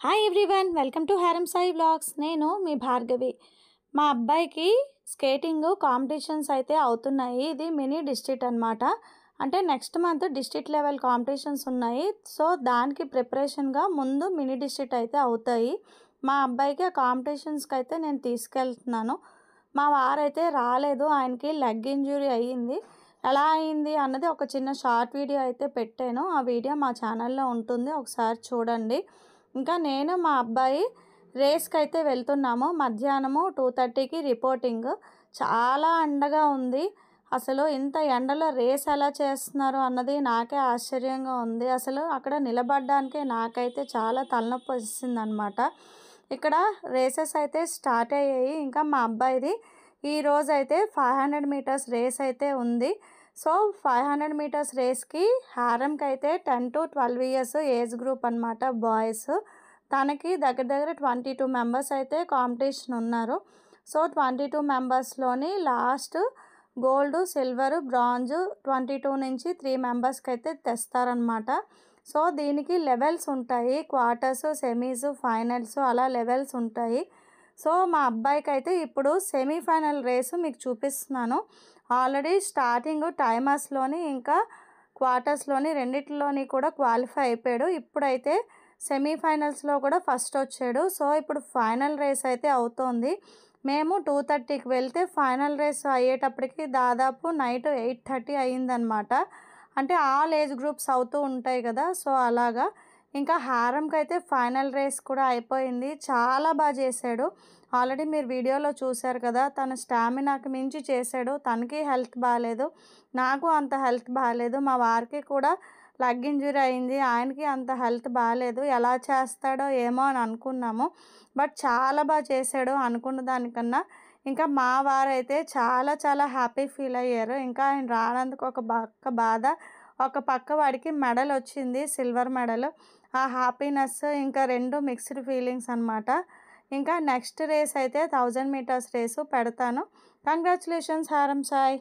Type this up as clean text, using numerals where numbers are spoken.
Hi everyone, welcome to హారం Sai vlogs. నేను మీ భార్గవి. మా అబ్బాయికి స్కేటింగ్ కాంపిటీషన్స్ అయితే అవుతున్నాయి. ఇది మినీ డిస్ట్రిక్ట్ అనమాట. అంటే next month district level competitions ఉన్నాయి. సో దానికి ప్రిపరేషన్గా ముందు మినీ డిస్ట్రిక్ట్ అయితే అవుతాయి. మా అబ్బాయికి ఆ కాంపిటీషన్స్కి అయితే నేను తీసుకెళ్తున్నాను. మా వారైతే రాలేదు, ఆయనకి లెగ్ ఇంజురీ అయ్యింది. ఎలా అయింది అన్నది ఒక చిన్న షార్ట్ వీడియో అయితే పెట్టాను. ఆ వీడియో మా ఛానల్లో ఉంటుంది, ఒకసారి చూడండి. ఇంకా నేను మా అబ్బాయి రేస్కి అయితే వెళ్తున్నాము. మధ్యాహ్నము 2:30కి రిపోర్టింగ్. చాలా ఎండగా ఉంది. అసలు ఇంత ఎండలో రేస్ ఎలా చేస్తున్నారు అన్నది నాకే ఆశ్చర్యంగా ఉంది. అసలు అక్కడ నిలబడడానికే నాకైతే చాలా తలనొప్పి వస్తుంది అనమాట. ఇక్కడ రేసెస్ అయితే స్టార్ట్ అయ్యాయి. ఇంకా మా అబ్బాయిది ఈరోజు అయితే 500 మీటర్స్ రేస్ అయితే ఉంది. సో 500 మీటర్స్ రేస్కి హారంకి అయితే 10 to 12 ఇయర్స్ ఏజ్ గ్రూప్ అనమాట, బాయ్స్. తనకి దగ్గర దగ్గర 22 మెంబర్స్ అయితే కాంపిటీషన్ ఉన్నారు. సో 22 మెంబర్స్లోని లాస్ట్ గోల్డ్, సిల్వర్, బ్రాంజ్ 22 నుంచి 3 మెంబర్స్కి అయితే తెస్తారనమాట. సో దీనికి లెవెల్స్ ఉంటాయి, క్వార్టర్స్, సెమీస్, ఫైనల్స్, అలా లెవెల్స్ ఉంటాయి. సో మా అబ్బాయికి అయితే ఇప్పుడు సెమీఫైనల్ రేసు మీకు చూపిస్తున్నాను. ఆల్రెడీ స్టార్టింగ్ టైమర్స్లోని ఇంకా క్వార్టర్స్లోని రెండిట్లోని కూడా క్వాలిఫై అయిపోయాడు. ఇప్పుడైతే సెమీఫైనల్స్లో కూడా ఫస్ట్ వచ్చాడు. సో ఇప్పుడు ఫైనల్ రేస్ అయితే అవుతోంది. మేము 2:30కి వెళ్తే ఫైనల్ రేస్ అయ్యేటప్పటికి దాదాపు నైట్ 8:30 అయ్యిందనమాట. అంటే ఆల్ ఏజ్ గ్రూప్స్ అవుతూ ఉంటాయి కదా, సో అలాగా. ఇంకా హారంకి అయితే ఫైనల్ రేస్ కూడా అయిపోయింది. చాలా బాగా చేశాడు. ఆల్రెడీ మీరు వీడియోలో చూశారు కదా, తన స్టామినాకి మించి చేశాడు. తనకి హెల్త్ బాగాలేదు, నాకు అంత హెల్త్ బాగాలేదు, మా వారికి కూడా లెగ్ ఇంజురీ అయింది, ఆయనకి అంత హెల్త్ బాగాలేదు. ఎలా చేస్తాడో ఏమో అని అనుకున్నాము, బట్ చాలా బాగా చేశాడు అనుకున్న దానికన్నా. ఇంకా మా వారైతే చాలా చాలా హ్యాపీ ఫీల్ అయ్యారు. ఇంకా ఆయన రానందుకు ఒక పక్క బాధ, ఒక పక్క వాడికి మెడల్ వచ్చింది, సిల్వర్ మెడల్. ఆ హ్యాపీనెస్ ఇంకా రెండు మిక్స్డ్ ఫీలింగ్స్ అనమాట. ఇంకా నెక్స్ట్ రేస్ అయితే 1000 మీటర్స్ రేసు పెడతాను. కంగ్రాచులేషన్స్ హారం సాయి.